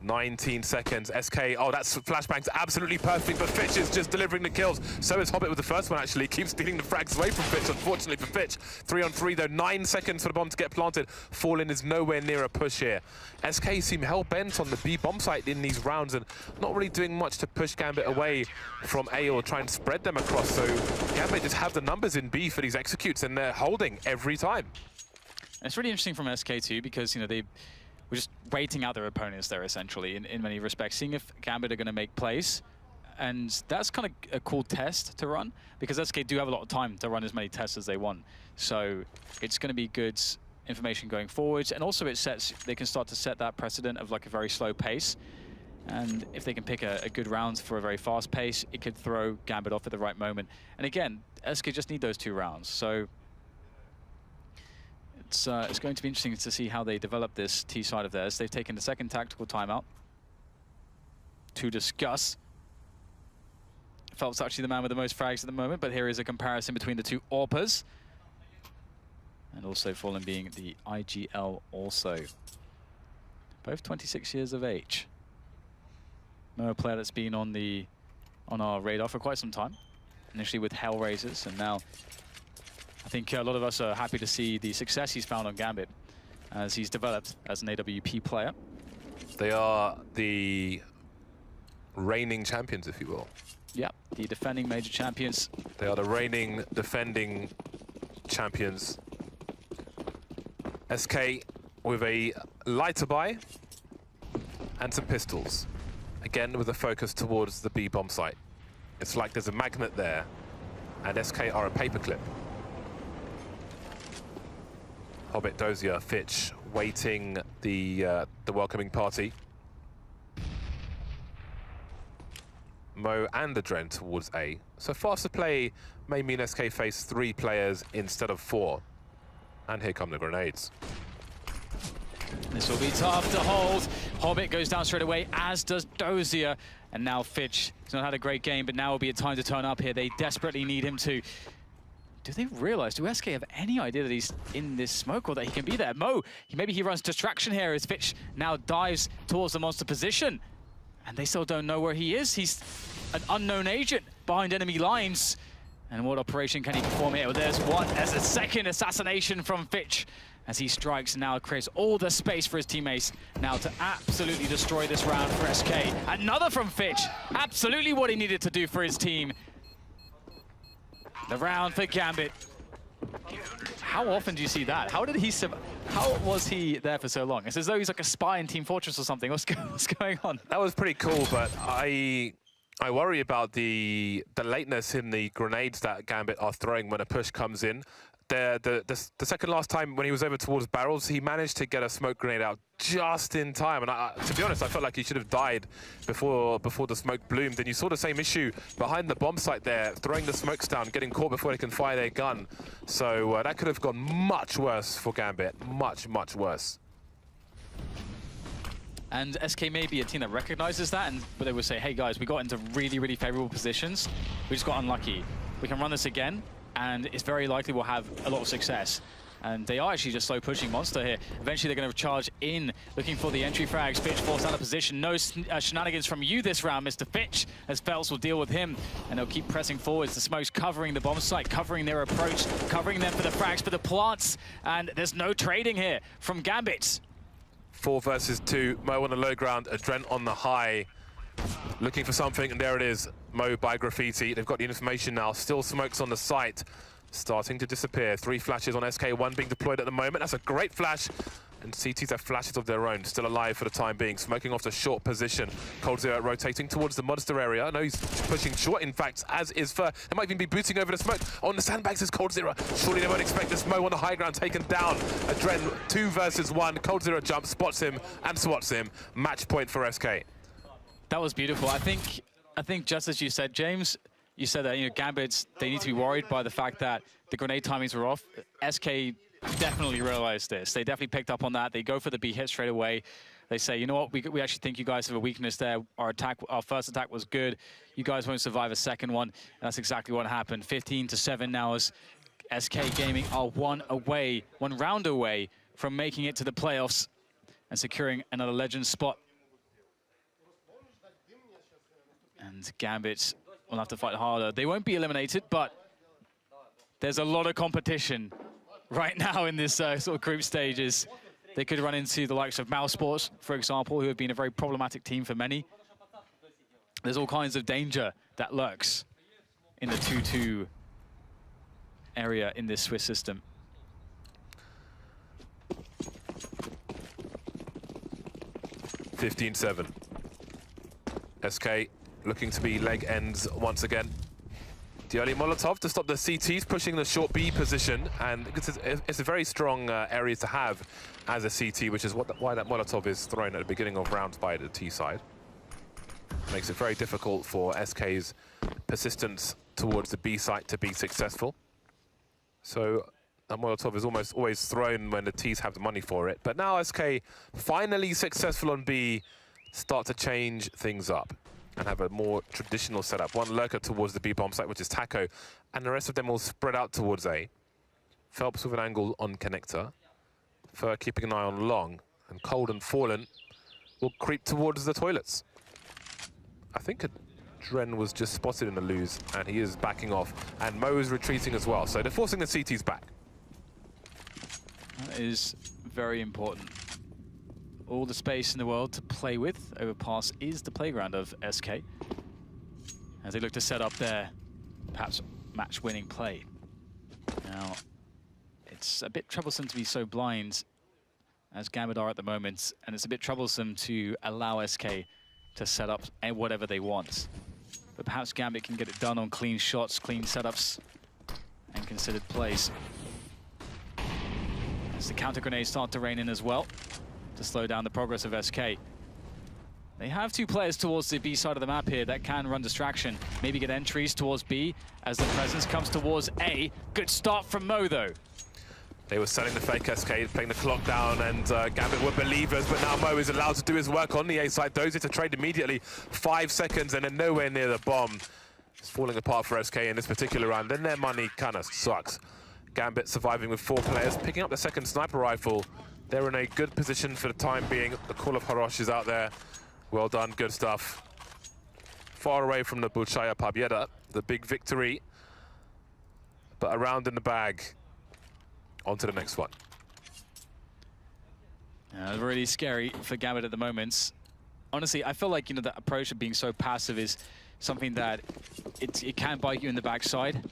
19 seconds. SK, oh, that's flashbang's absolutely perfect, but Fitch is just delivering the kills. So is Hobbit with the first one, actually. Keeps stealing the frags away from Fitch, unfortunately for Fitch. 3 on 3, though. 9 seconds for the bomb to get planted. Fallen is nowhere near a push here. SK seem hell-bent on the B bomb site in these rounds and not really doing much to push Gambit away from A or try and spread them across. So Gambit just have the numbers in B for these executes, and they're holding every time. And it's really interesting from SK too, because they we're just waiting out their opponents there, essentially, in many respects, seeing if Gambit are going to make plays. And that's kind of a cool test to run, because SK do have a lot of time to run as many tests as they want. So it's going to be good information going forwards. And also they can start to set that precedent of like a very slow pace. And if they can pick a good round for a very fast pace, it could throw Gambit off at the right moment. And again, SK just need those 2 rounds. So it's going to be interesting to see how they develop this T side of theirs. They've taken the second tactical timeout to discuss. Phelps actually the man with the most frags at the moment, but here is a comparison between the 2 AWPers. And also Fallen being the IGL also. Both 26 years of age. Mo, a player that's been on our radar for quite some time. Initially with Hellraisers, and now I think a lot of us are happy to see the success he's found on Gambit as he's developed as an AWP player. They are the reigning champions, if you will. Yeah, the defending major champions. They are the reigning, defending champions. SK with a lighter buy and some pistols. Again, with a focus towards the B bomb site. It's like there's a magnet there, and SK are a paperclip. Hobbit, Dozier, Fitch waiting the welcoming party. Mo and Adren towards A. So faster play may mean SK face 3 players instead of 4. And here come the grenades. This will be tough to hold. Hobbit goes down straight away, as does Dozier. And now Fitch has not had a great game, but now will be a time to turn up here. They desperately need him to. Do they realize, do SK have any idea that he's in this smoke or that he can be there? Mo, maybe he runs distraction here as Fitch now dives towards the monster position. And they still don't know where he is. He's an unknown agent behind enemy lines. And what operation can he perform here? Well, there's a second assassination from Fitch as he strikes and now creates all the space for his teammates now to absolutely destroy this round for SK. Another from Fitch, absolutely what he needed to do for his team. The round for Gambit. How often do you see that? How was he there for so long? It's as though he's like a spy in Team Fortress or something. What's going on? That was pretty cool, but I worry about the lateness in the grenades that Gambit are throwing when a push comes in. The second last time when he was over towards barrels, he managed to get a smoke grenade out just in time. And to be honest, I felt like he should have died before the smoke bloomed. And you saw the same issue behind the bomb site there, throwing the smokes down, getting caught before they can fire their gun. So that could have gone much worse for Gambit, much, much worse. And SK may be a team that recognizes that, but they will say, hey guys, we got into really, really favorable positions. We just got unlucky. We can run this again, and it's very likely we'll have a lot of success. And they are actually just slow pushing Monster here. Eventually they're going to charge in, looking for the entry frags. Fitch falls out of position. No shenanigans from you this round, Mr. Fitch, as Phelps will deal with him. And they'll keep pressing forwards. The smoke's covering the bomb site, covering their approach, covering them for the frags, for the plants. And there's no trading here from Gambit. 4 versus 2. Mo on the low ground, Adren on the high. Looking for something, and there it is. Mo by Graffiti. They've got the information now. Still smokes on the site. Starting to disappear. 3 flashes on SK, 1 being deployed at the moment. That's a great flash And CTs have flashes of their own, still alive for the time being, smoking off the short position. coldzera rotating towards the monster area. I know he's pushing short, in fact, as is Fer. They might even be booting over the smoke. On the sandbags is coldzera. Surely they won't expect this Mo on the high ground taken down. Adren 2 versus 1. coldzera jumps, spots him, and swats him. Match point for SK. That was beautiful. I think just as you said, James, you said that, Gambits, they need to be worried by the fact that the grenade timings were off. SK definitely realized this. They definitely picked up on that. They go for the B hit straight away. They say, you know what, we actually think you guys have a weakness there. Our first attack was good. You guys won't survive a second one. And that's exactly what happened. 15-7 now as SK Gaming are one round away from making it to the playoffs and securing another legend spot. And Gambit will have to fight harder. They won't be eliminated, but there's a lot of competition right now in this sort of group stages. They could run into the likes of Mousesports, for example, who have been a very problematic team for many. There's all kinds of danger that lurks in the 2-2 area in this Swiss system. (15-7). SK looking to be leg ends once again. The early Molotov to stop the CTs pushing the short B position, and it's a very strong area to have as a CT, which is why that Molotov is thrown at the beginning of rounds by the T side. Makes it very difficult for SK's persistence towards the B site to be successful. So that Molotov is almost always thrown when the Ts have the money for it. But now SK, finally successful on B, start to change things up and have a more traditional setup. One lurker towards the B bomb site, which is Taco, and the rest of them will spread out towards A. Phelps with an angle on connector. Fer keeping an eye on long, and Cold and Fallen will creep towards the toilets. I think Dren was just spotted in the lose, and he is backing off, and Mo is retreating as well, so they're forcing the CTs back. That is very important. All the space in the world to play with. Overpass is the playground of SK as they look to set up their perhaps match-winning play. Now, it's a bit troublesome to be so blind as Gambit are at the moment, and it's a bit troublesome to allow SK to set up whatever they want. But perhaps Gambit can get it done on clean shots, clean setups, and considered plays. As the counter grenades start to rain in as well, to slow down the progress of SK. They have 2 players towards the B side of the map here that can run distraction, maybe get entries towards B as the presence comes towards A. Good start from Mo, though. They were selling the fake SK, playing the clock down, and Gambit were believers, but now Mo is allowed to do his work on the A side. Dozy to trade immediately, 5 seconds, and then nowhere near the bomb. It's falling apart for SK in this particular round. Then their money kind of sucks. Gambit surviving with 4 players, picking up the second sniper rifle. They're in a good position for the time being. The call of Harosh is out there. Well done, good stuff. Far away from the Bulchaya Pabieda, the big victory. But a round in the bag. On to the next one. Really scary for Gambit at the moment. Honestly, I feel like, that approach of being so passive is something that it can bite you in the backside.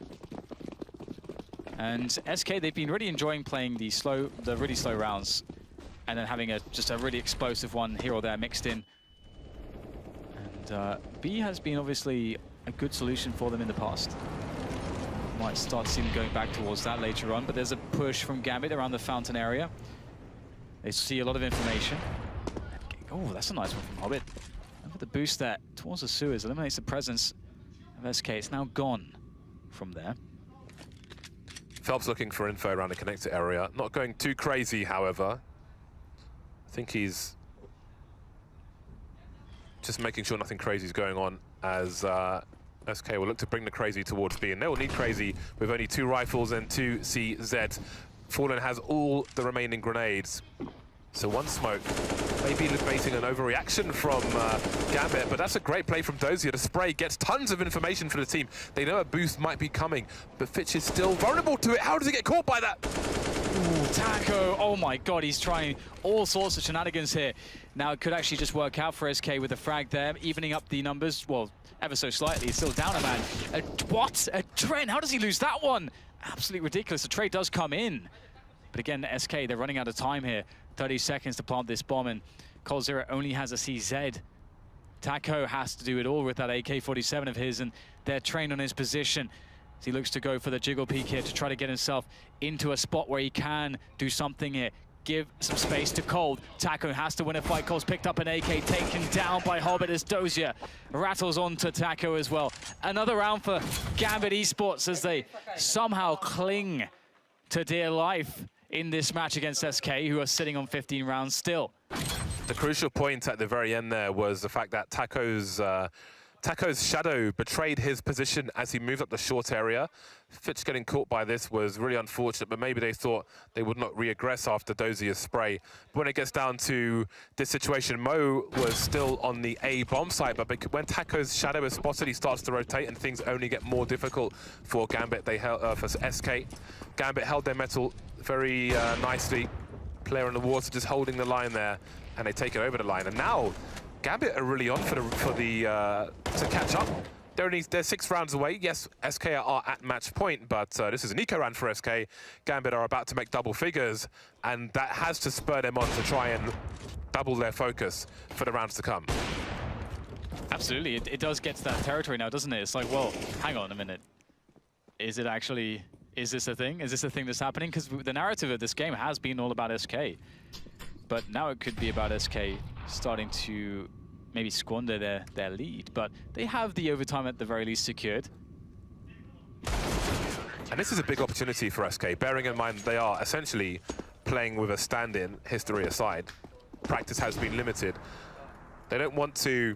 And SK, they've been really enjoying playing the really slow rounds, and then having just a really explosive one here or there mixed in. And B has been obviously a good solution for them in the past. Might start to see them going back towards that later on, but there's a push from Gambit around the fountain area. They see a lot of information. Oh, that's a nice one from Hobbit. And with the boost there towards the sewers, eliminates the presence of SK. It's now gone from there. Phelps looking for info around the connector area. Not going too crazy, however. I think he's just making sure nothing crazy is going on as SK will look to bring the crazy towards B, and they will need crazy with only 2 rifles and 2 CZ. Fallen has all the remaining grenades. So 1 smoke, maybe debating an overreaction from Gambit, but that's a great play from Dozier. The spray gets tons of information for the team. They know a boost might be coming, but Fitch is still vulnerable to it. How does he get caught by that? Ooh, Taco, oh my god, he's trying all sorts of shenanigans here. Now it could actually just work out for SK with the frag there, evening up the numbers, well, ever so slightly. He's still down a man. What? A Dren, how does he lose that one? Absolutely ridiculous. The trade does come in. But again, SK, they're running out of time here. 30 seconds to plant this bomb, and Cold Zero only has a CZ. Taco has to do it all with that AK-47 of his, and they're trained on his position. As he looks to go for the jiggle peek here to try to get himself into a spot where he can do something here. Give some space to Cold. Taco has to win a fight. Cold's picked up an AK, taken down by Hobbit as Dozier rattles on to Taco as well. Another round for Gambit Esports as they somehow cling to dear life in this match against SK, who are sitting on 15 rounds still. The crucial point at the very end there was the fact that Taco's shadow betrayed his position as he moved up the short area. Fitch getting caught by this was really unfortunate, but maybe they thought they would not re-aggress after Dozier's spray. But when it gets down to this situation, Mo was still on the A bomb site, but when Taco's shadow is spotted, he starts to rotate and things only get more difficult for Gambit. They held, for SK. Gambit held their metal very nicely. Player on the water just holding the line there, and they take it over the line. And now Gambit are really on to catch up. They're 6 rounds away. Yes, SK are at match point, but this is an eco round for SK. Gambit are about to make double figures, and that has to spur them on to try and double their focus for the rounds to come. Absolutely, it does get to that territory now, doesn't it? It's like, well, hang on a minute. Is it actually, is this a thing? Is this a thing that's happening? Because the narrative of this game has been all about SK. But now it could be about SK starting to maybe squander their lead. But they have the overtime at the very least secured. And this is a big opportunity for SK, bearing in mind they are essentially playing with a stand-in, history aside. Practice has been limited. They don't want to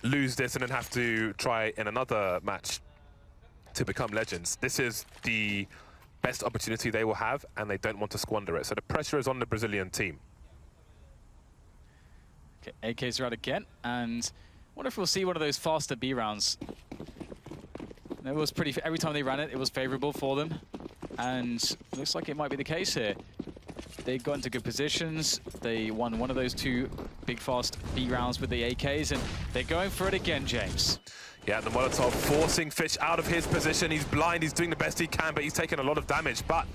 lose this and then have to try in another match to become legends. This is the best opportunity they will have, and they don't want to squander it. So the pressure is on the Brazilian team. Okay, AKs are out again, and I wonder if we'll see one of those faster B rounds. It was pretty, every time they ran it, it was favorable for them, and looks like it might be the case here. They got into good positions. They won one of those 2 big fast B rounds with the AKs, and they're going for it again, James. Yeah, the Molotov forcing Fitch out of his position. He's blind, he's doing the best he can, but he's taken a lot of damage. But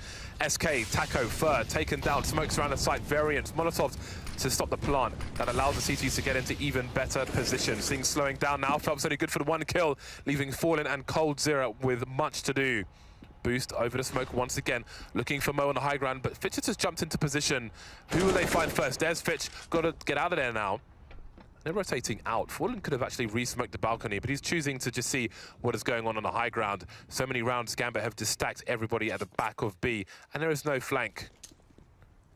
SK, Taco, Fur, taken down, smokes around the site, variants, Molotovs to stop the plant. That allows the CTs to get into even better positions. Things slowing down now. Phelps only good for the 1 kill, leaving Fallen and Cold Zero with much to do. Boost over the smoke once again, looking for Mo on the high ground, but Fitch has just jumped into position. Who will they find first? There's Fitch, got to get out of there now. They're rotating out. Fallen could have actually re-smoked the balcony, but he's choosing to just see what is going on the high ground. So many rounds, Gambit have just stacked everybody at the back of B, and there is no flank.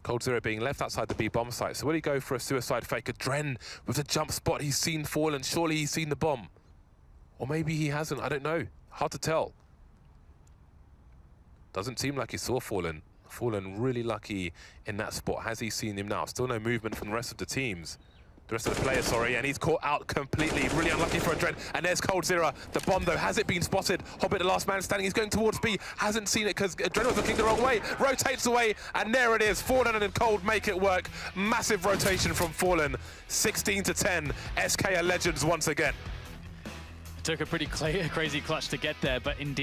Cold Zero being left outside the B bomb site. So will he go for a suicide faker? Dren with a jump spot. He's seen Fallen. Surely he's seen the bomb. Or maybe he hasn't. I don't know. Hard to tell. Doesn't seem like he saw Fallen. Fallen really lucky in that spot. Has he seen him now? Still no movement from the rest of the teams. The rest of the players, sorry, and he's caught out completely. Really unlucky for a Dren. And there's Cold Zero. The bomb, though, has it been spotted? Hobbit, the last man standing, he's going towards B. Hasn't seen it because Dren was looking the wrong way. Rotates away, and there it is. Fallen and Cold make it work. Massive rotation from Fallen. 16-10. SK are legends once again. It took a pretty crazy clutch to get there, but indeed.